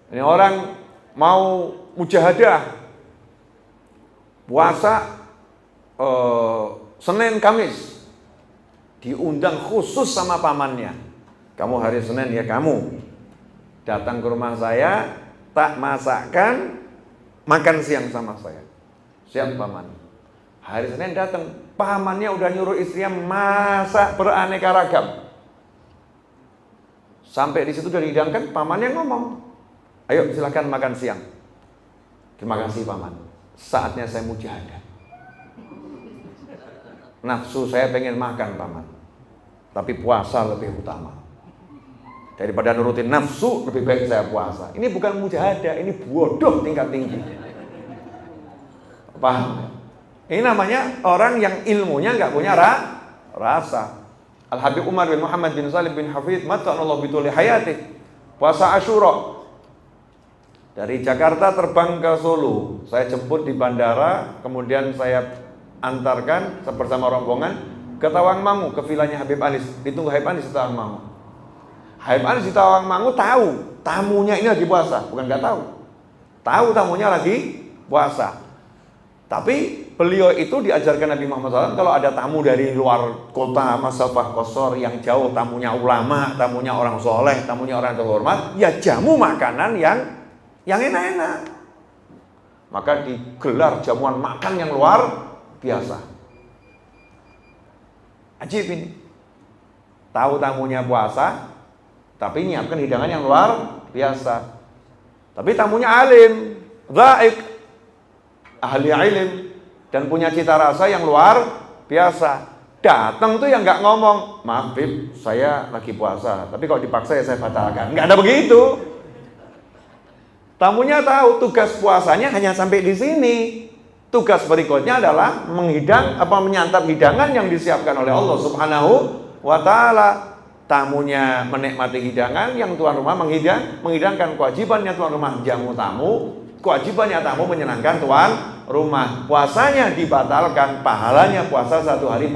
Ini orang mau mujahadah, puasa Senin Kamis, diundang khusus sama pamannya. Kamu hari Senin ya kamu datang ke rumah saya, tak masakkan, makan siang sama saya. Siap paman. Hari Senin datang, pamannya udah nyuruh istrinya masak beraneka ragam. Sampai di situ udah dihidangkan, pamannya ngomong, ayo silakan makan siang. Terima kasih paman. Saatnya saya mujahadah. Nafsu saya pengen makan paman, tapi puasa lebih utama. Daripada nurutin nafsu, lebih baik saya puasa. Ini bukan mujahadah, ini bodoh tingkat tinggi. Paham? Ini namanya orang yang ilmunya nggak punya rasa. Al-Habib Umar bin Muhammad bin Salim bin Hafidh mata'anallahu bituli hayatih, puasa Asyura. Dari Jakarta terbang ke Solo, saya jemput di bandara, kemudian saya antarkan bersama rombongan ke Tawangmangu, ke vilanya Habib Anis. Ditunggu Habib Anis di Tawangmangu. Habib Anis di Tawangmangu tahu tamunya ini lagi puasa, bukan nggak tahu. Tahu tamunya lagi puasa. Tapi beliau itu diajarkan Nabi Muhammad SAW, kalau ada tamu dari luar kota, masafah qasar yang jauh, tamunya ulama, tamunya orang soleh, tamunya orang terhormat, ya jamu makanan yang enak-enak. Maka digelar jamuan makan yang luar biasa. Ajib ini. Tahu tamunya puasa, tapi nyiapkan hidangan yang luar biasa. Tapi tamunya alim, dhaik, ahli ilm, dan punya cita rasa yang luar biasa. Datang tuh yang nggak ngomong, maaf Bib, saya lagi puasa, tapi kalau dipaksa ya saya batalkan. Nggak ada begitu. Tamunya tahu tugas puasanya hanya sampai di sini. Tugas berikutnya adalah menyantap hidangan yang disiapkan oleh Allah Subhanahu wa Ta'ala. Tamunya menikmati hidangan, yang tuan rumah menghidangkan. Kewajibannya tuan rumah jamu tamu, kewajibannya tamu menyenangkan tuan rumah. Puasanya dibatalkan, pahalanya puasa 1 hari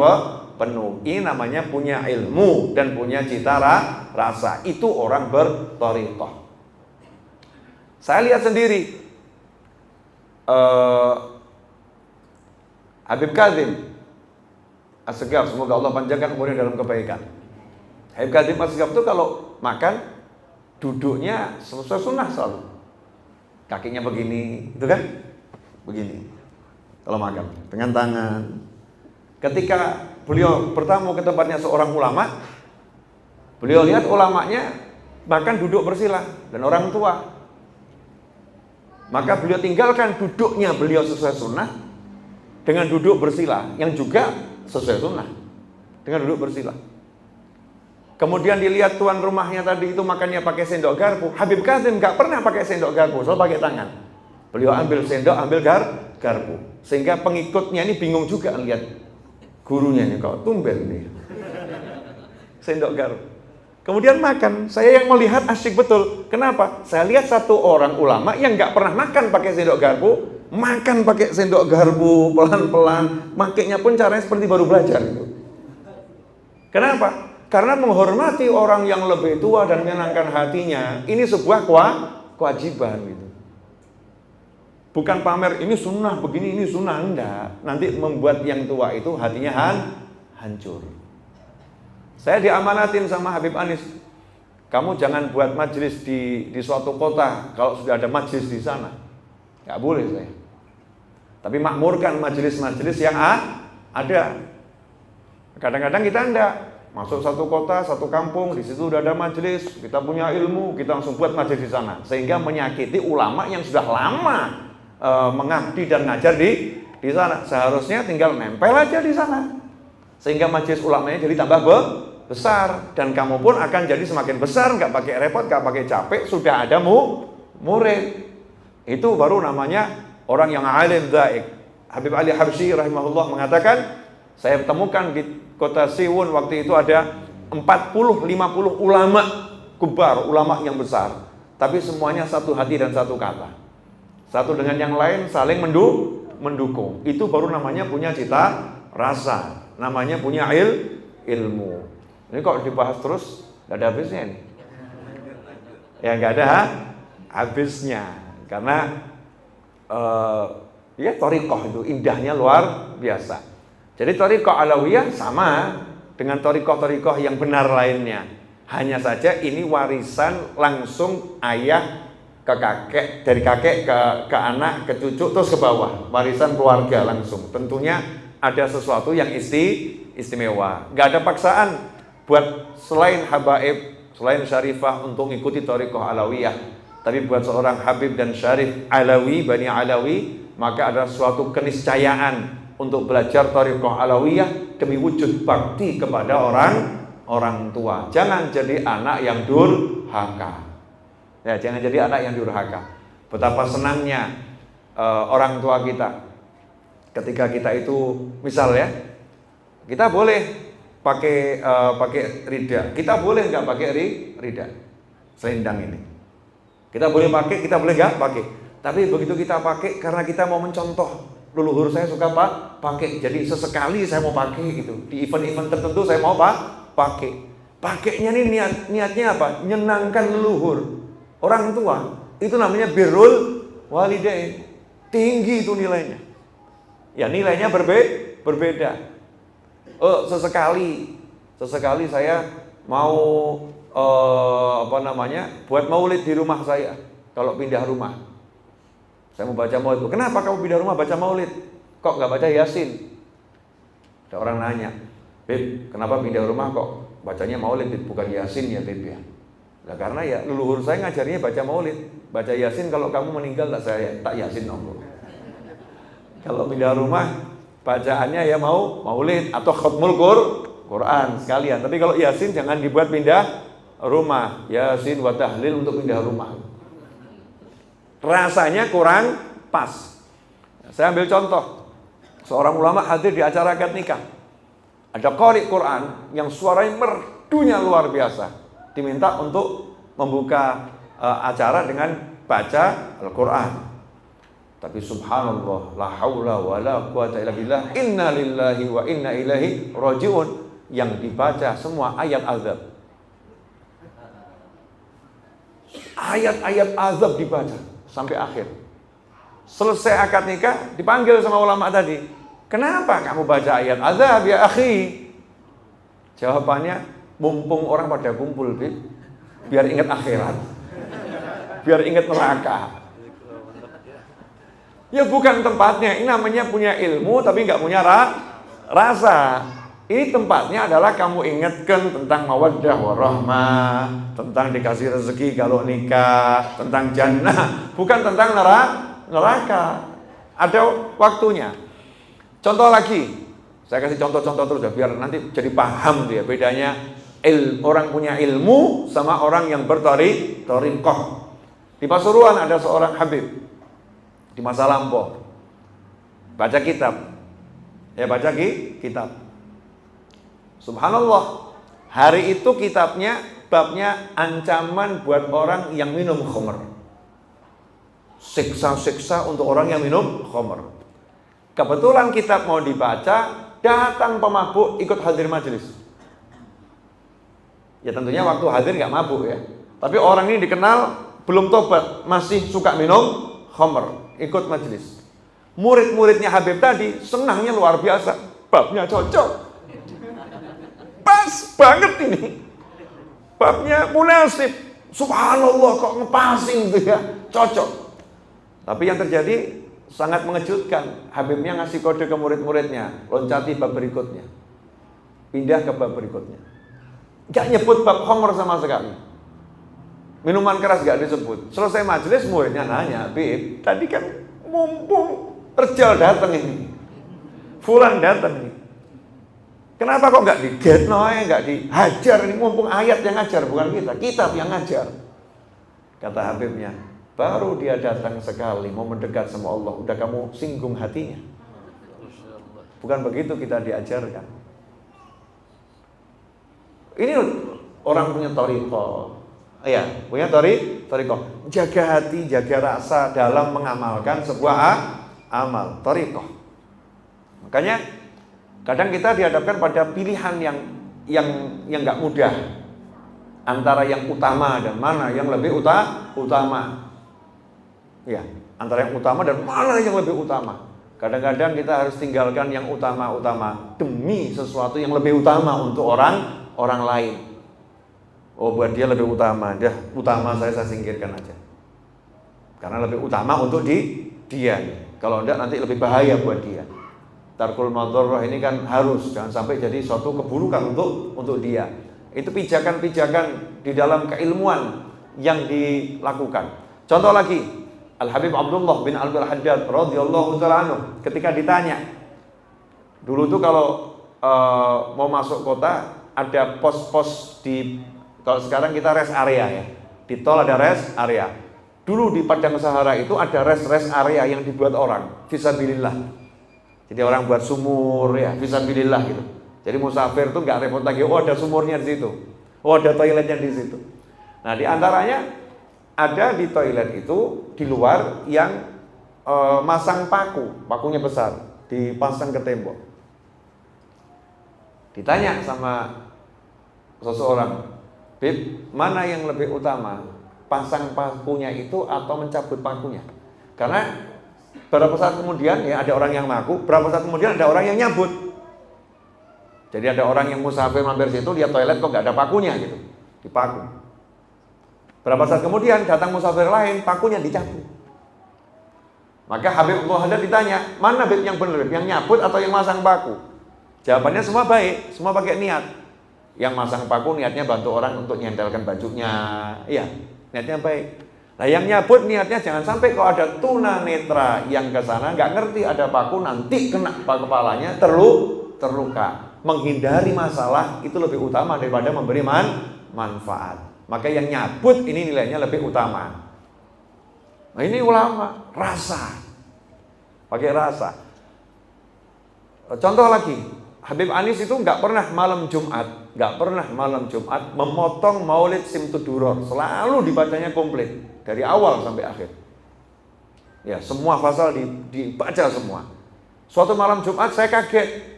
penuh. Ini namanya punya ilmu dan punya cita rasa. Itu orang berthariqah. Saya lihat sendiri Habib Kadzim As-Segaf, semoga Allah panjangkan umurnya dalam kebaikan. Habib Kadzim As-Segaf itu kalau makan duduknya sesuai sunnah selalu. Kakinya begini, itu kan? Begini. Kalau makan dengan tangan. Ketika beliau bertamu ke tempatnya seorang ulama, beliau lihat ulamanya makan duduk bersila dan orang tua. Maka beliau tinggalkan duduknya beliau sesuai sunnah dengan duduk bersila yang juga sesuai sunnah dengan duduk bersila. Kemudian dilihat tuan rumahnya tadi itu makannya pakai sendok garpu. Habib Kadzim nggak pernah pakai sendok garpu, selalu pakai tangan. Beliau ambil sendok, ambil garpu. Sehingga pengikutnya ini bingung juga lihat gurunya ini, kok tumben nih sendok garpu. Kemudian makan, saya yang melihat asyik betul. Kenapa? Saya lihat satu orang ulama yang nggak pernah makan pakai sendok garpu, makan pakai sendok garpu pelan-pelan, makainya pun caranya seperti baru belajar. Kenapa? Karena menghormati orang yang lebih tua dan menyenangkan hatinya, ini sebuah kewajiban gitu. Bukan pamer, ini sunnah begini, ini sunnah, enggak. Nanti membuat yang tua itu hatinya hancur. Saya diamanatin sama Habib Anis, kamu jangan buat majelis di suatu kota kalau sudah ada majelis di sana. Nggak boleh saya. Tapi makmurkan majelis-majelis yang ada. Kadang-kadang kita enggak. Masuk satu kota, satu kampung, di situ udah ada majelis, kita punya ilmu, kita langsung buat majelis di sana. Sehingga menyakiti ulama yang sudah lama mengabdi dan ngajar di sana. Seharusnya tinggal nempel aja di sana. Sehingga majelis ulamanya jadi tambah besar, dan kamu pun akan jadi semakin besar, nggak pakai repot, nggak pakai capek, sudah ada murid. Itu baru namanya orang yang alim dhaik. Habib Ali Habsyi rahimahullah mengatakan, saya temukan di kota Siwun waktu itu ada 40-50 ulama kubar, ulama yang besar, tapi semuanya satu hati dan satu kata. Satu dengan yang lain saling mendukung. Itu baru namanya punya cita rasa, namanya punya ilmu. Ini kok dibahas terus, gak ada habisnya ini. Ya gak ada habisnya. Karena ya thariqah itu indahnya luar biasa. Jadi thariqah alawiyah sama dengan thariqah-thariqah yang benar lainnya. Hanya saja ini warisan langsung ayah ke kakek, dari kakek ke anak, ke cucu, terus ke bawah. Warisan keluarga langsung. Tentunya ada sesuatu yang istimewa. Gak ada paksaan buat selain habaib, selain syarifah untuk mengikuti thariqah alawiyah. Tapi buat seorang habib dan syarif alawi, Bani Alawi, maka ada suatu keniscayaan untuk belajar thariqah alawiyah demi wujud bakti kepada orang tua. Jangan jadi anak yang durhaka. Ya, jangan jadi anak yang durhaka. Betapa senangnya orang tua kita ketika kita itu, misal ya, kita boleh pakai rida, kita boleh nggak pakai rida, selendang ini. Kita boleh pakai, kita boleh nggak pakai. Tapi begitu kita pakai, karena kita mau mencontoh leluhur saya suka pakai, jadi sesekali saya mau pakai itu. Di event-event tertentu saya mau pakai. Pakainya ini niatnya apa? Nyenangkan leluhur, orang tua. Itu namanya birrul walidain. Tinggi itu nilainya. Ya nilainya berbeda. Oh sesekali saya mau buat maulid di rumah saya. Kalau pindah rumah, saya mau baca maulid. Kenapa kamu pindah rumah baca maulid? Kok nggak baca Yasin? Ada orang nanya, Beb, kenapa pindah rumah kok bacanya maulid bukan Yasin ya Beb ya? Nah, karena ya leluhur saya ngajarnya baca maulid. Baca Yasin kalau kamu meninggal tak Yasin nombor. Kalau pindah rumah bacaannya ya maulid atau khatmul Quran sekalian. Tapi kalau Yasin jangan dibuat pindah rumah. Yasin wa tahlil untuk pindah rumah. Rasanya kurang pas. Saya ambil contoh. Seorang ulama hadir di acara akad nikah. Ada qari Quran yang suaranya merdunya luar biasa. Diminta untuk membuka acara dengan baca Al-Quran. Tapi subhanallah, la haula wa la quwata illa billah, inna lillahi wa inna ilaihi raji'un. Yang dibaca semua ayat azab. Ayat-ayat azab dibaca sampai akhir. Selesai akad nikah, dipanggil sama ulama tadi. Kenapa kamu baca ayat azab ya akhi? Jawabannya, mumpung orang pada kumpul, biar ingat akhirat, biar ingat neraka. Ya bukan tempatnya. Ini namanya punya ilmu tapi nggak punya rasa. Ini tempatnya adalah kamu ingatkan tentang mawaddah warahmah, tentang dikasih rezeki kalau nikah, tentang jannah, bukan tentang neraka. Ada waktunya. Contoh lagi, saya kasih contoh-contoh terus ya, biar nanti jadi paham dia bedanya orang punya ilmu sama orang yang berthariqah. Di Pasuruan ada seorang habib di masa lampau, baca kitab, kitab. Subhanallah, hari itu kitabnya babnya ancaman buat orang yang minum khamr, siksa-siksa untuk orang yang minum khamr. Kebetulan kitab mau dibaca, datang pemabuk ikut hadir majelis. Ya tentunya waktu hadir nggak mabuk ya, tapi orang ini dikenal belum tobat, masih suka minum khamr, ikut majelis. Murid-muridnya Habib tadi senangnya luar biasa, babnya cocok, pas banget ini, babnya munasib. Subhanallah, kok ngepasin tuh ya, cocok. Tapi yang terjadi sangat mengejutkan. Habibnya ngasih kode ke murid-muridnya, loncati bab berikutnya, pindah ke bab berikutnya. Gak nyebut bab khamr sama sekali, minuman keras gak disebut. Selesai majelis muridnya nanya, Bib, tadi kan mumpung Rejal datang ini, Fulan datang ini, kenapa kok gak digetno, gak dihajar? Ini mumpung ayat yang ngajar, bukan kita, kitab yang ngajar. Kata Habibnya, baru dia datang sekali mau mendekat sama Allah, udah kamu singgung hatinya. Bukan begitu kita diajarkan. Ini orang punya thariqah. Ya, punya thariqah. Jaga hati, jaga rasa dalam mengamalkan sebuah amal, thariqah. Makanya kadang kita dihadapkan pada pilihan yang enggak mudah antara yang utama dan mana yang lebih utama. Ya, antara yang utama dan mana yang lebih utama. Kadang-kadang kita harus tinggalkan yang utama-utama demi sesuatu yang lebih utama untuk orang lain. Oh, buat dia lebih utama, utama saya singkirkan aja. Karena lebih utama untuk dia. Kalau enggak nanti lebih bahaya buat dia. Tarkul madharrah ini kan harus, jangan sampai jadi suatu keburukan untuk dia. Itu pijakan-pijakan di dalam keilmuan yang dilakukan. Contoh lagi, Al-Habib Abdullah bin Al-Haddad radhiyallahu ta'ala anhu ketika ditanya, dulu tuh kalau mau masuk kota ada pos-pos kalau sekarang kita rest area ya. Di tol ada rest area. Dulu di Padang Sahara itu ada rest area yang dibuat orang fisabilillah. Jadi orang buat sumur ya, fisabilillah gitu. Jadi musafir tuh nggak repot lagi. Oh, ada sumurnya di situ. Oh, ada toiletnya di situ. Nah, di antaranya ada di toilet itu di luar yang masang pakunya besar, dipasang ke tembok. Ditanya sama seseorang, "Bib, mana yang lebih utama? Pasang pakunya itu atau mencabut pakunya?" Karena beberapa saat kemudian ya ada orang yang ngaku, beberapa saat kemudian ada orang yang nyabut. Jadi ada orang yang musafir mampir situ, lihat toilet kok nggak ada pakunya gitu, dipaku. Berapa saat kemudian datang musafir lain, pakunya dicabut. Maka Habib Abdul Haddad ditanya, mana Bib yang benar, yang nyabut atau yang masang paku? Jawabannya semua baik, semua pakai niat. Yang masang paku niatnya bantu orang untuk nyentelkan bajunya, iya, niatnya baik. Nah, yang nyabut niatnya jangan sampai kalau ada tunanetra yang ke sana nggak ngerti ada paku, nanti kena kepalanya terluka. Menghindari masalah itu lebih utama daripada memberi manfaat. Maka yang nyabut ini nilainya lebih utama. Nah, ini ulama rasa, pakai rasa. Contoh lagi, Habib Anis itu nggak pernah malam Jumat memotong Maulid Simtuduror, selalu dibacanya komplit dari awal sampai akhir. Ya, semua pasal dibaca semua. Suatu malam Jumat saya kaget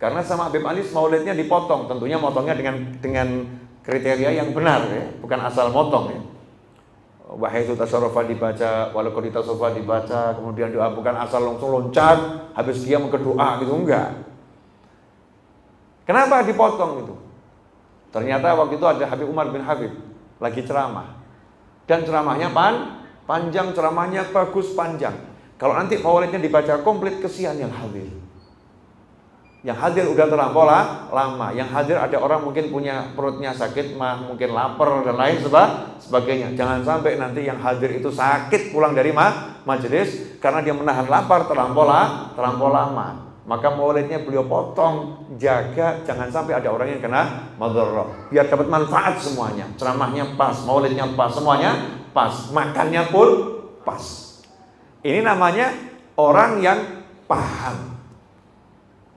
karena sama Habib Anis Maulidnya dipotong, tentunya motongnya dengan kriteria yang benar ya, bukan asal motong ya. Wahai itu tasarrufa dibaca, walaupun tasarrufa dibaca, kemudian doa, bukan asal langsung loncat habis dia mau berdoa gitu, enggak. Kenapa dipotong itu? Ternyata waktu itu ada Habib Umar bin Habib lagi ceramah. Dan ceramahnya panjang, ceramahnya bagus panjang. Kalau nanti maulidnya dibaca komplit, kesian yang hadir. Yang hadir udah terlampau lama. Yang hadir ada orang mungkin punya perutnya sakit, mungkin lapar dan lain sebagainya. Jangan sampai nanti yang hadir itu sakit pulang dari majelis karena dia menahan lapar terlampau lama. Maka maulidnya beliau potong, jaga jangan sampai ada orang yang kena madharrah. Biar dapat manfaat semuanya. Ceramahnya pas, maulidnya pas, semuanya pas, makannya pun pas. Ini namanya orang yang paham.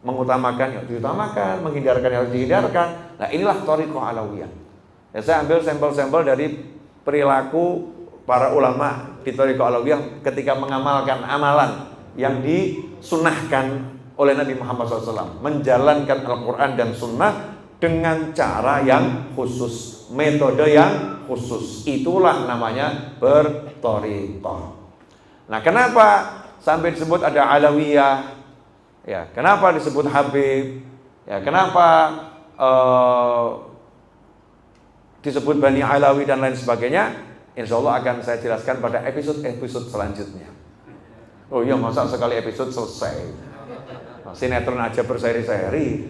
Mengutamakan yang diutamakan, menghindarkan yang harus dihindarkan. Nah, inilah thariqah alawiyah. Ya, saya ambil sampel-sampel dari perilaku para ulama di thariqah alawiyah ketika mengamalkan amalan yang disunahkan oleh Nabi Muhammad SAW, menjalankan Al-Quran dan Sunnah dengan cara yang khusus, metode yang khusus. Itulah namanya berthariqah. Nah, kenapa sampai disebut ada alawiyah? Ya, kenapa disebut Habib? Ya, kenapa disebut Bani Alawi dan lain sebagainya? Insya Allah akan saya jelaskan pada episode selanjutnya. Oh iya, masa sekali episode selesai? Sinetron aja berseri-seri.